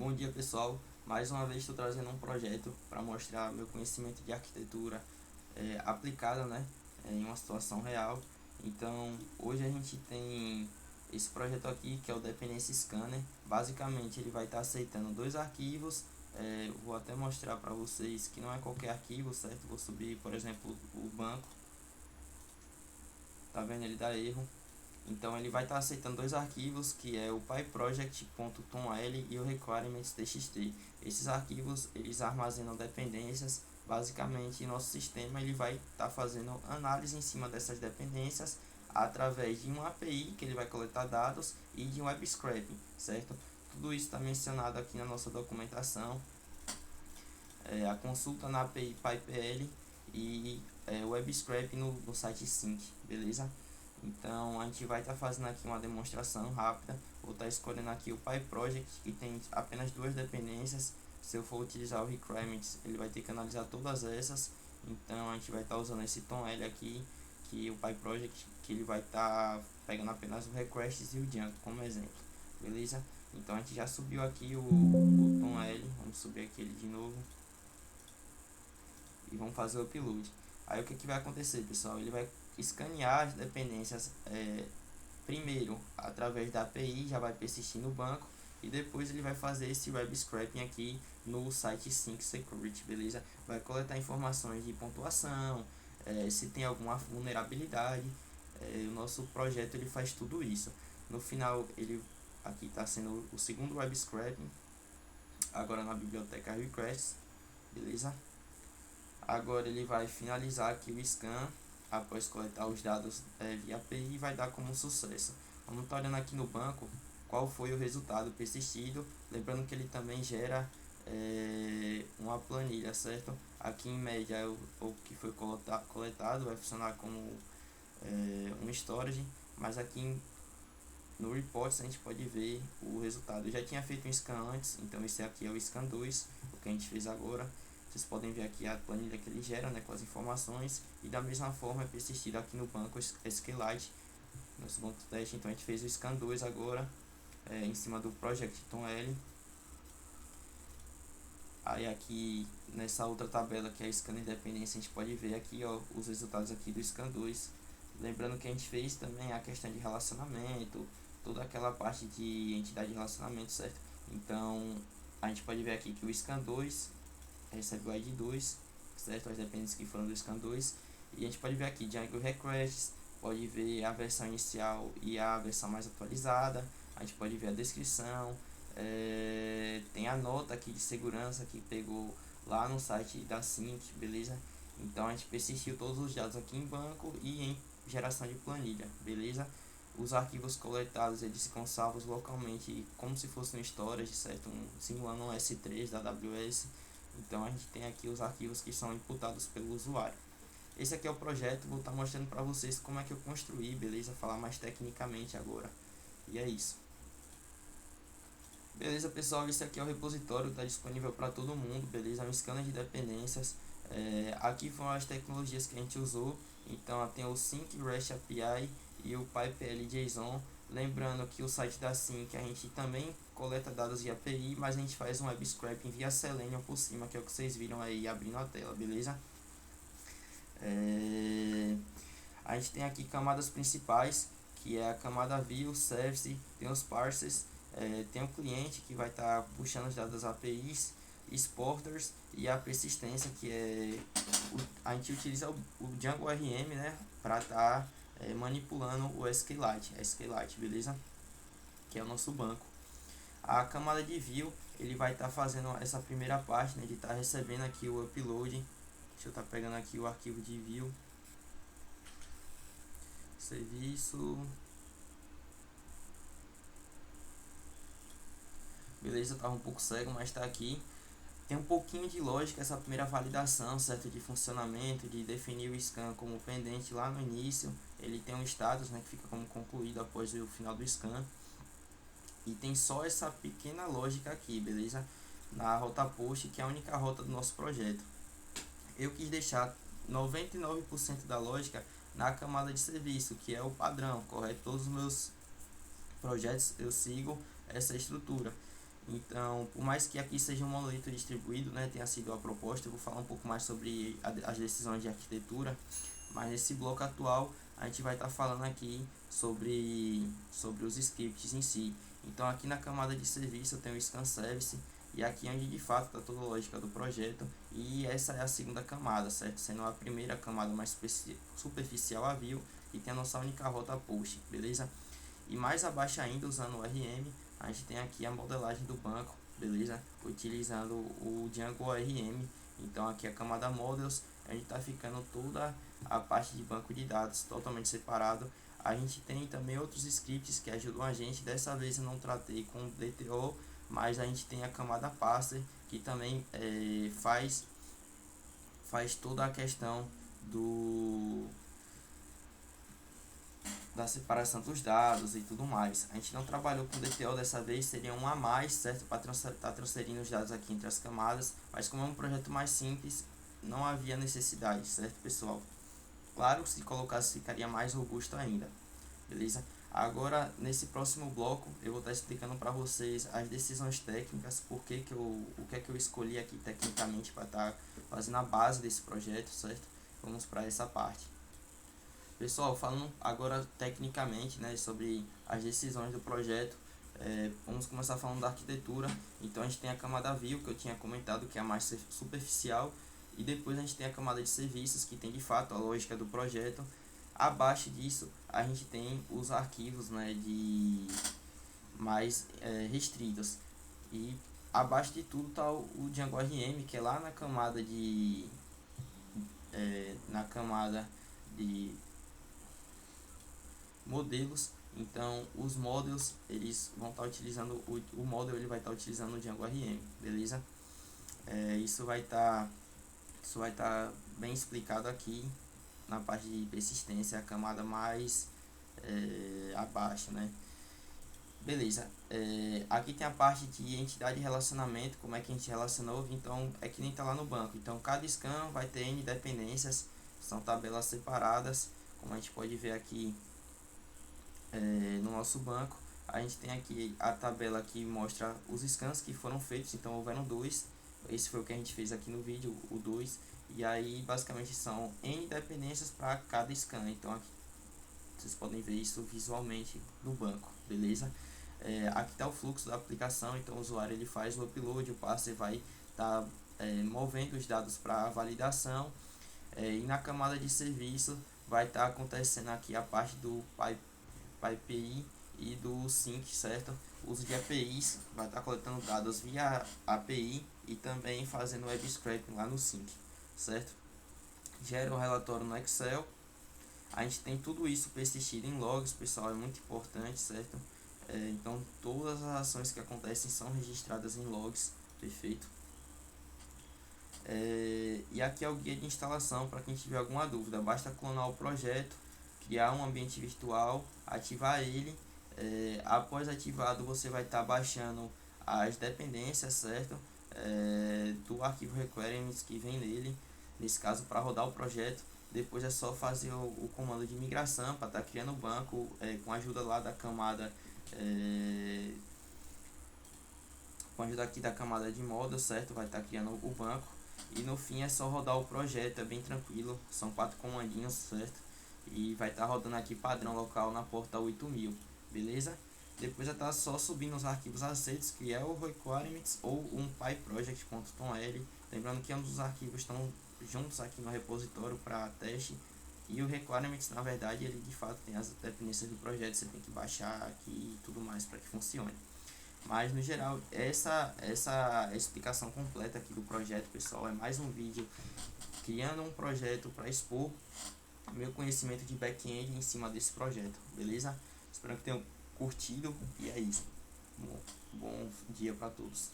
Bom dia pessoal, mais uma vez estou trazendo um projeto para mostrar meu conhecimento de arquitetura aplicada, em uma situação real. Então hoje a gente tem esse projeto aqui que é o Dependency Scanner. Basicamente ele vai estar aceitando dois arquivos. Vou até mostrar para vocês que não é qualquer arquivo, certo? Vou subir, por exemplo, o banco, tá vendo? Ele dá erro. Então ele vai estar aceitando dois arquivos, que é o pyproject.toml e o requirements.txt. Esses arquivos eles armazenam dependências. Basicamente, nosso sistema ele vai estar fazendo análise em cima dessas dependências através de uma API que ele vai coletar dados e de um web scraping, certo? Tudo isso está mencionado aqui na nossa documentação. A consulta na API PyPL e o web scraping no site Sync, beleza? Então a gente vai estar fazendo aqui uma demonstração rápida. Vou estar escolhendo aqui o PyProject, que tem apenas duas dependências. Se eu for utilizar o requirements, ele vai ter que analisar todas essas. Então a gente vai estar usando esse tom L aqui, que o PyProject, que ele vai estar pegando apenas o requests e o junk como exemplo, beleza? Então a gente já subiu aqui o tom L, vamos subir aqui ele de novo e vamos fazer o upload. Aí o que vai acontecer, pessoal? Ele vai escanear as dependências primeiro através da API, já vai persistir no banco, e depois ele vai fazer esse web scraping aqui no site Sync Security, beleza? Vai coletar informações de pontuação, se tem alguma vulnerabilidade. O nosso projeto ele faz tudo isso. No final ele aqui está sendo o segundo web scraping, agora na biblioteca requests, beleza? Agora ele vai finalizar aqui o scan após coletar os dados via API e vai dar como sucesso. Vamos estar olhando aqui no banco qual foi o resultado persistido, lembrando que ele também gera uma planilha, certo? Aqui em média o que foi coletado vai funcionar como um storage, mas aqui no reports a gente pode ver o resultado. Eu já tinha feito um scan antes, então esse aqui é o scan 2, o que a gente fez agora. Vocês podem ver aqui a planilha que ele gera, com as informações, e da mesma forma é persistido aqui no banco SQLite, nosso banco de teste. Então a gente fez o scan 2 agora, em cima do Project Tom L. Aí aqui nessa outra tabela que é a scan independência, a gente pode ver aqui os resultados aqui do scan 2. Lembrando que a gente fez também a questão de relacionamento, toda aquela parte de entidade de relacionamento, certo? Então a gente pode ver aqui que o scan 2 recebe o ID 2, certo? As dependências que foram do scan 2. E a gente pode ver aqui Django Requests, pode ver a versão inicial e a versão mais atualizada. A gente pode ver a descrição, tem a nota aqui de segurança que pegou lá no site da Sync, beleza? Então a gente persistiu todos os dados aqui em banco e em geração de planilha, beleza? Os arquivos coletados eles ficam salvos localmente como se fosse um storage, certo? Simulando um S3 da AWS. Então a gente tem aqui os arquivos que são imputados pelo usuário. Esse aqui é o projeto, vou estar mostrando para vocês como é que eu construí, beleza? Falar mais tecnicamente agora. E é isso. Beleza, pessoal, esse aqui é o repositório, está disponível para todo mundo, beleza? É um scanner de dependências. Aqui foram as tecnologias que a gente usou. Então tem o Sync REST API e o PyPL JSON. Lembrando que o site da Sync a gente também coleta dados via API, mas a gente faz um web scraping via Selenium por cima, que é o que vocês viram aí abrindo a tela, beleza? A gente tem aqui camadas principais, que é a camada View, Service, tem os parsers, tem o cliente que vai estar puxando os dados das APIs, exporters e a persistência, que a gente utiliza o Django RM, para estar manipulando o SQLite, beleza? Que é o nosso banco. A camada de view, ele vai estar fazendo essa primeira parte, de estar recebendo aqui o upload. Deixa eu estar pegando aqui o arquivo de view. Serviço. Beleza, estava um pouco cego, mas está aqui. Tem um pouquinho de lógica essa primeira validação, certo, de funcionamento, de definir o scan como pendente lá no início. Ele tem um status, que fica como concluído após o final do scan. E tem só essa pequena lógica aqui, beleza? Na rota post, que é a única rota do nosso projeto. Eu quis deixar 99% da lógica na camada de serviço, que é o padrão, correto? Todos os meus projetos eu sigo essa estrutura. Então, por mais que aqui seja um monolito distribuído, né, tenha sido a proposta, eu vou falar um pouco mais sobre as decisões de arquitetura, mas nesse bloco atual a gente vai estar falando aqui sobre os scripts em si. Então aqui na camada de serviço eu tenho o scan service, e aqui é onde de fato está toda a lógica do projeto, e essa é a segunda camada, certo? Sendo a primeira camada mais superficial a view, e tem a nossa única rota post, beleza? E mais abaixo ainda, usando o RM, a gente tem aqui a modelagem do banco, beleza? Utilizando o Django ORM. Então aqui a camada Models, a gente está ficando toda a parte de banco de dados totalmente separado. A gente tem também outros scripts que ajudam a gente. Dessa vez eu não tratei com DTO, mas a gente tem a camada Parser, que também faz toda a questão da separação dos dados e tudo mais. A gente não trabalhou com DTO dessa vez, seria um a mais, certo? Para estar transferindo os dados aqui entre as camadas, mas como é um projeto mais simples, não havia necessidade, certo, pessoal? Claro, se colocasse ficaria mais robusto ainda, beleza? Agora, nesse próximo bloco, eu vou estar explicando para vocês as decisões técnicas, o que é que eu escolhi aqui tecnicamente para estar fazendo a base desse projeto, certo? Vamos para essa parte. Pessoal, falando agora tecnicamente, né, sobre as decisões do projeto, vamos começar falando da arquitetura. Então a gente tem a camada view, que eu tinha comentado, que é a mais superficial, e depois a gente tem a camada de serviços, que tem de fato a lógica do projeto. Abaixo disso a gente tem os arquivos, né, de mais restritos, e abaixo de tudo está o Django RM, que é lá na camada de modelos. Então os models eles vão estar utilizando o model, ele vai estar utilizando o Django RM, beleza? Isso vai estar bem explicado aqui na parte de persistência, a camada mais abaixo, né? Beleza, aqui tem a parte de entidade de relacionamento, como é que a gente relacionou. Então é que nem está lá no banco. Então cada scan vai ter N dependências, são tabelas separadas, como a gente pode ver aqui no nosso banco. A gente tem aqui a tabela que mostra os scans que foram feitos, então houveram dois. Esse foi o que a gente fez aqui no vídeo, o 2. E aí basicamente são N dependências para cada scan. Então aqui vocês podem ver isso visualmente no banco, beleza? Aqui está o fluxo da aplicação, então o usuário ele faz o upload, o parser vai estar movendo os dados para validação, e na camada de serviço vai estar acontecendo aqui a parte do API e do sync, certo? O uso de APIs, vai estar coletando dados via API e também fazendo web scraping lá no sync, certo? Gera um relatório no Excel. A gente tem tudo isso persistido em logs, pessoal, é muito importante, certo? Então todas as ações que acontecem são registradas em logs, perfeito? E aqui é o guia de instalação para quem tiver alguma dúvida. Basta clonar o projeto, criar um ambiente virtual, ativar ele. Após ativado, você vai estar baixando as dependências, certo? Do arquivo requirements que vem nele, nesse caso para rodar o projeto. Depois é só fazer o comando de migração para estar criando o banco, com a ajuda lá da camada, com a ajuda aqui da camada de modo, certo? Vai estar criando o banco. E no fim é só rodar o projeto, é bem tranquilo, são 4 comandinhos, certo? E vai estar rodando aqui padrão local na porta 8000, beleza? Depois já está só subindo os arquivos aceitos, que é o requirements ou um pyproject.toml. Lembrando que ambos os arquivos estão juntos aqui no repositório para teste. E o requirements, na verdade, ele de fato tem as dependências do projeto, você tem que baixar aqui e tudo mais para que funcione. Mas no geral, essa explicação completa aqui do projeto, pessoal, é mais um vídeo criando um projeto para expor meu conhecimento de back-end em cima desse projeto, beleza? Espero que tenham curtido e é isso. Bom dia para todos.